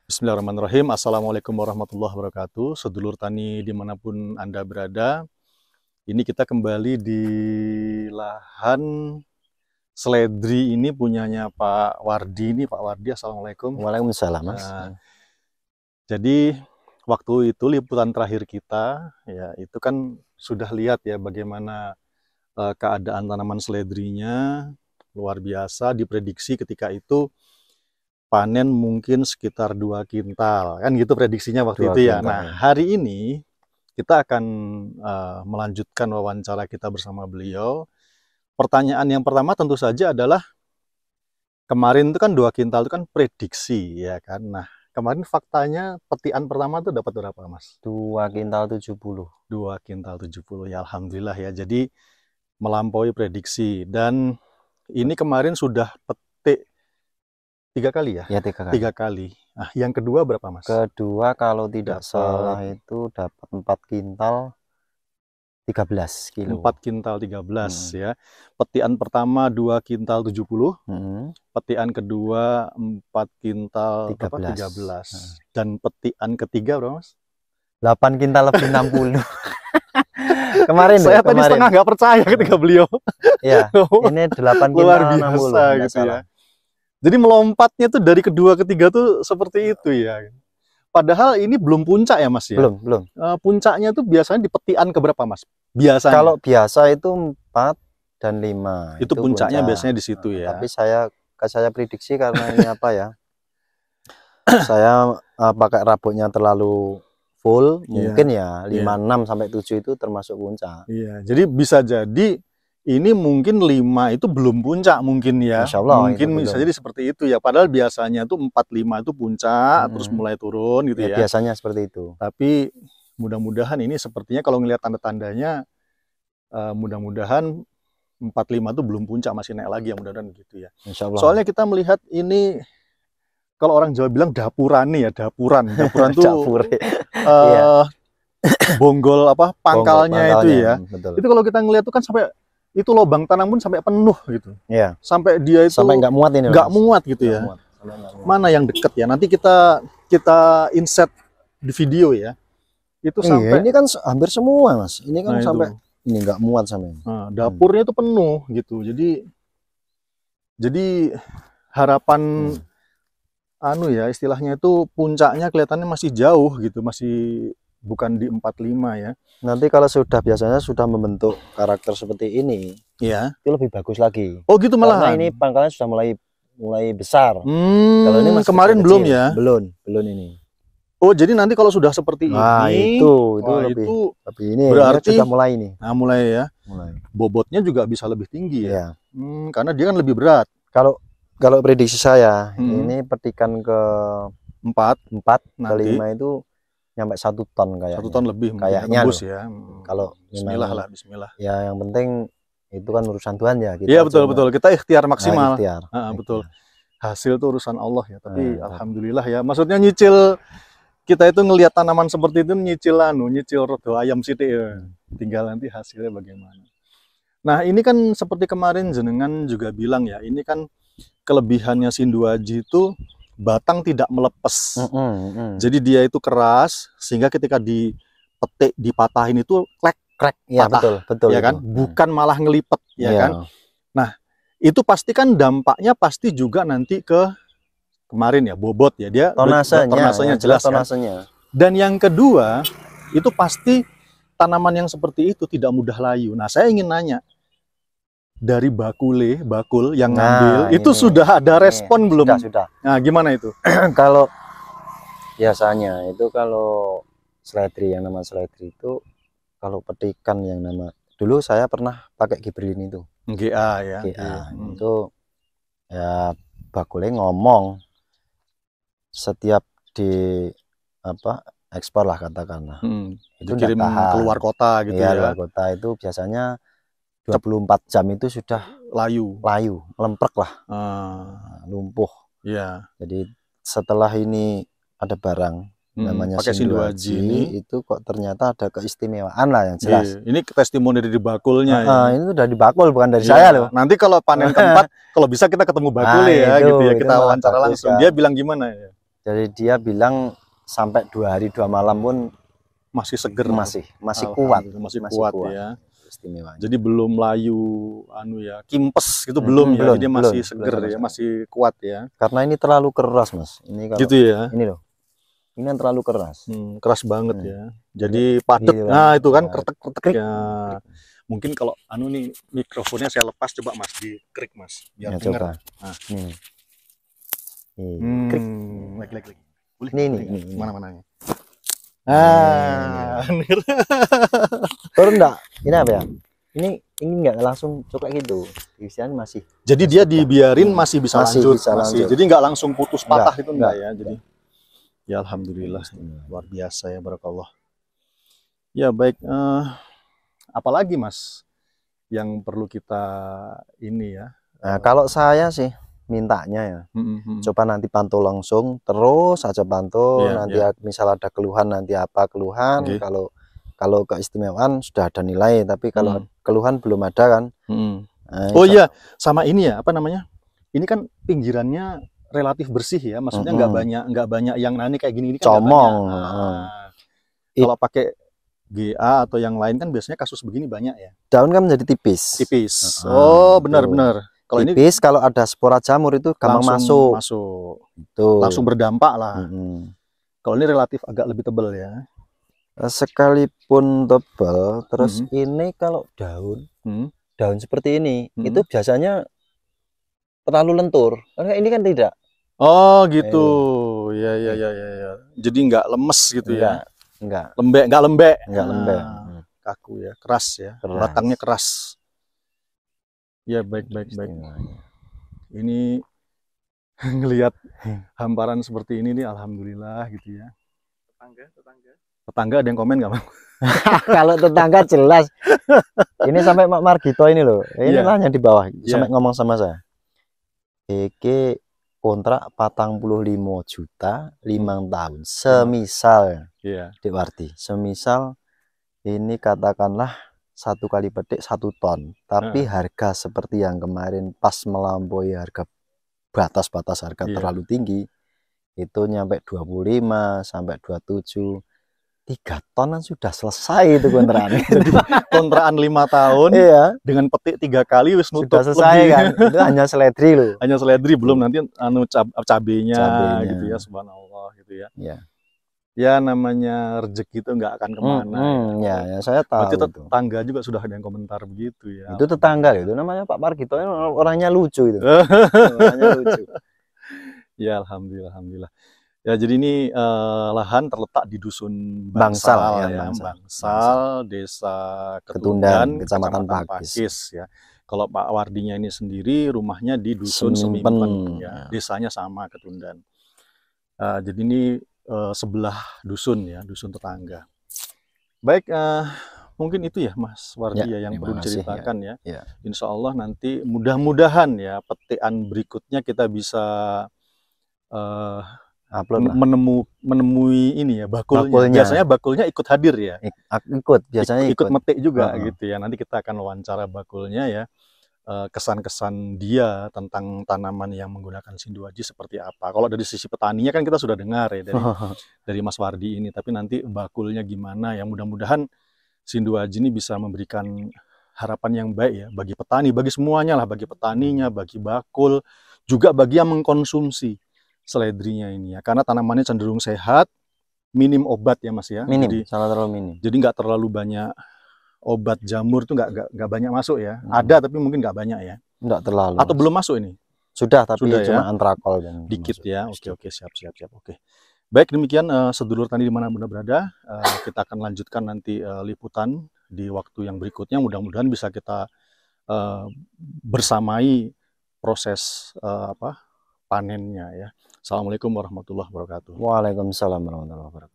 Bismillahirrahmanirrahim. Assalamualaikum warahmatullahi wabarakatuh. Sedulur tani dimanapun Anda berada, ini kita kembali di lahan seledri ini punyanya Pak Wardi. Ini Pak Wardi, Assalamualaikum. Waalaikumsalam, Mas. Jadi waktu itu liputan terakhir kita, ya itu kan sudah lihat ya bagaimana keadaan tanaman seledrinya luar biasa. Diprediksi ketika itu panen mungkin sekitar 2 kintal, kan gitu prediksinya waktu itu ya. Nah, hari ini kita akan melanjutkan wawancara kita bersama beliau. Pertanyaan yang pertama tentu saja adalah, kemarin itu kan 2 kintal itu kan prediksi ya kan. Nah, kemarin faktanya petian pertama itu dapat berapa, Mas? 2 kintal 70. 2 kintal 70 ya, alhamdulillah ya. Jadi melampaui prediksi, dan ini kemarin sudah petik 3 kali ya? Ya, 3 kali. 3 kali. Nah, yang kedua berapa, Mas? Kedua kalau tidak salah itu dapat 4 kintal 13 kilo. 4 kintal 13 ya. Petian pertama 2 kintal 70. Petian kedua 4 kintal 13. Dan petian ketiga berapa, Mas? 8 kintal lebih 60. Kemarin saya tadi setengah nggak percaya ketika beliau. Ya, ini 8 kintal luar biasa 60, gitu ya. Jadi melompatnya tuh dari kedua ketiga tuh seperti itu ya. Padahal ini belum puncak ya, Mas ya? Belum. Puncaknya tuh biasanya di petian keberapa, Mas? Biasanya. Kalau biasa itu 4 dan 5. Itu puncaknya biasanya di situ ya. Tapi saya prediksi karena ini apa ya? Saya pakai rabotnya terlalu full, mungkin ya 5, 6 sampai 7 itu termasuk puncak. Iya, jadi bisa jadi ini mungkin 5 itu belum puncak mungkin ya. Masya Allah, mungkin bisa jadi seperti itu ya. Padahal biasanya itu 4-5 itu puncak, terus mulai turun gitu ya. Biasanya seperti itu. Tapi mudah-mudahan ini sepertinya kalau ngelihat tanda-tandanya, mudah-mudahan 4-5 itu belum puncak, masih naik lagi ya, mudah-mudahan gitu ya. Insya Allah. Soalnya kita melihat ini, kalau orang Jawa bilang dapuran nih ya, dapuran tuh bonggol apa pangkalnya itu ya. Betul. Itu kalau kita ngelihat tuh kan sampai itu lubang tanam pun sampai penuh gitu. Iya. Sampai dia itu sampai nggak muat ini. Nggak muat gitu ya. Muat. Mana yang deket ya? Nanti kita insert di video ya. Itu sampai ini kan hampir semua, Mas. Ini kan sampai ini nggak muat sampai. Nah, dapurnya itu penuh gitu. Jadi harapan ya istilahnya itu puncaknya kelihatannya masih jauh gitu, masih bukan di 45 ya. Nanti kalau biasanya sudah membentuk karakter seperti ini, ya, itu lebih bagus lagi. Oh gitu malah. Karena ini pangkalnya sudah mulai besar. Kalau ini masih kemarin belum kecil. Ya? Belum ini. Oh, jadi nanti kalau sudah seperti ini, itu lebih ini berarti sudah mulai ini. Nah, mulai ya. Bobotnya juga bisa lebih tinggi ya. Karena dia kan lebih berat. Kalau prediksi saya, ini petikan ke 4 ke 5 itu nyampe 1 ton kayaknya. 1 ton lebih kayaknya ya. Kalau Bismillah. Ya, yang penting itu kan urusan Tuhan ya. Iya, betul. Kita ikhtiar maksimal. Betul. Hasil itu urusan Allah ya. Tapi alhamdulillah ya. Maksudnya nyicil, kita itu ngelihat tanaman seperti itu nyicil rodo ayam sithik ya. Tinggal nanti hasilnya bagaimana. Nah, ini kan seperti kemarin jenengan juga bilang ya, ini kan kelebihannya Sinduaji itu batang tidak melepes. Jadi dia itu keras, sehingga ketika dipetik, dipatahin itu klek ya, patah, betul ya kan? Bukan malah ngelipet ya kan. Nah, itu pasti kan dampaknya pasti juga nanti ke kemarin ya, bobot ya, dia tonasenya jelas kan? Dan yang kedua, itu pasti tanaman yang seperti itu tidak mudah layu. Nah, saya ingin nanya, dari bakul yang ngambil itu sudah ada respon belum? Sudah. Nah, gimana itu? Kalau biasanya itu kalau seledri, yang nama seledri itu kalau petikan yang nama, dulu saya pernah pakai Gibralin itu. GA ya. Itu ya bakulnya ngomong setiap di ekspor lah katakanlah. Itu dikirim keluar kota gitu ya. Keluar kota itu biasanya 24 jam itu sudah layu, lemprek lah, lumpuh. Iya. Jadi setelah ini ada barang namanya pakai Sinduaji ini, itu kok ternyata ada keistimewaan lah yang jelas. Ini testimoni dari bakulnya ya. Ini udah di bakul, bukan dari saya loh. Nanti kalau panen keempat, kalau bisa kita ketemu bakul ya gitu ya, kita wawancara langsung. Dia bilang gimana ya? Jadi dia bilang sampai 2 hari 2 malam pun masih seger, masih kuat, masih kuat ya. Istimewa. Jadi belum layu kimpes gitu, belum ya. Jadi masih seger ya, masih kuat ya. Karena ini terlalu keras, Mas. Ini kalau gitu ya. Ini loh. Ini yang terlalu keras. Keras banget ya. Jadi padat. Nah, itu kan kretek-kretek ya. Mungkin kalau nih mikrofonnya saya lepas, coba Mas dikrik Mas biar dengar. Nah, lagi. Boleh. Ini. Mana-mananya. Turun enggak? Ini apa ya? Ini enggak langsung coklat gitu. Isian masih. Jadi dia dibiarin masih bisa lanjut. Jadi enggak langsung putus patah itu enggak ya. Jadi ya alhamdulillah, luar biasa ya, barakallah. Ya baik, apalagi Mas yang perlu kita ini ya? Nah, kalau saya sih mintanya ya, coba nanti pantau langsung, terus saja pantau. Nanti misal ada keluhan, nanti apa keluhan. Kalau keistimewaan sudah ada nilai, tapi kalau keluhan belum ada kan. Oh iya, sama ini ya, apa namanya? Ini kan pinggirannya relatif bersih ya, maksudnya nggak banyak yang nani kayak gini kan comong. Kalau pakai GA atau yang lain kan biasanya kasus begini banyak ya. Daun kan menjadi tipis. Oh, benar-benar. Kalau tipis, kalau ada spora jamur itu gampang masuk. Langsung berdampak lah. Kalau ini relatif agak lebih tebal ya. Sekalipun tebal, terus ini kalau daun seperti ini, itu biasanya terlalu lentur. Karena ini kan tidak. Oh gitu, ya. Jadi nggak lemes gitu ya? Nggak lembek. Kaku ya, keras ya, batangnya keras. Ya baik. Ini ngelihat hamparan seperti ini nih, alhamdulillah gitu ya. Tetangga ada yang komen nggak Bang? Kalau tetangga jelas. Ini sampai Mak Margito ini loh. Ini lah yang di bawah sampai ngomong sama saya. Iki kontrak 45 juta 5 tahun. Semisal Dek Wardi, semisal ini katakanlah 1 kali petik 1 ton, tapi harga seperti yang kemarin pas melampaui harga batas harga terlalu tinggi, itu nyampe 25 sampai 27. 3 tonan sudah selesai itu kontrakan. Jadi kontrakan 5 tahun dengan petik 3 kali wis nutup. Sudah selesai kan. Itu hanya seledri loh. Hanya seledri, belum nanti cabenya gitu ya, subhanallah gitu ya. Ya namanya rezeki itu nggak akan kemana. Ya saya tahu. Berarti tetangga juga sudah ada yang komentar begitu ya. Itu tetangga itu namanya Pak Margito, orangnya lucu itu. Orangnya lucu. Ya alhamdulillah. Ya jadi ini lahan terletak di dusun Bangsal, Bangsal, Desa Ketundan, Kecamatan Pakis ya. Kalau Pak Wardinya ini sendiri rumahnya di dusun Semimpen ya. Desanya sama Ketundan. Jadi ini sebelah dusun ya, dusun tetangga. Baik, mungkin itu ya Mas Wardi yang perlu diceritakan ya. Insya Allah nanti mudah-mudahan ya petikan berikutnya kita bisa menemui ini ya bakulnya. Biasanya bakulnya ikut hadir ya. Biasanya ikut metik juga gitu ya. Nanti kita akan wawancara bakulnya ya. Kesan-kesan dia tentang tanaman yang menggunakan Sindu Aji seperti apa. Kalau dari sisi petaninya kan kita sudah dengar ya dari Mas Wardi ini, tapi nanti bakulnya gimana ya. Mudah-mudahan Sindu Aji ini bisa memberikan harapan yang baik ya bagi petani, bagi semuanya lah, bagi petaninya, bagi bakul, juga bagi yang mengkonsumsi seledrinya ini ya. Karena tanamannya cenderung sehat, minim obat ya Mas ya. Sangat terlalu minim. Jadi nggak terlalu banyak obat jamur tuh nggak banyak masuk ya. Ada tapi mungkin nggak banyak ya. Nggak terlalu. Atau belum masuk ini? Sudah, tapi sudah, cuma antrakol dan dikit masuk. Ya. Oke, siap. Oke. Baik, demikian sedulur tani dimana Bunda berada. Kita akan lanjutkan nanti liputan di waktu yang berikutnya. Mudah-mudahan bisa kita bersamai proses panennya ya. Assalamualaikum warahmatullahi wabarakatuh. Waalaikumsalam warahmatullahi wabarakatuh.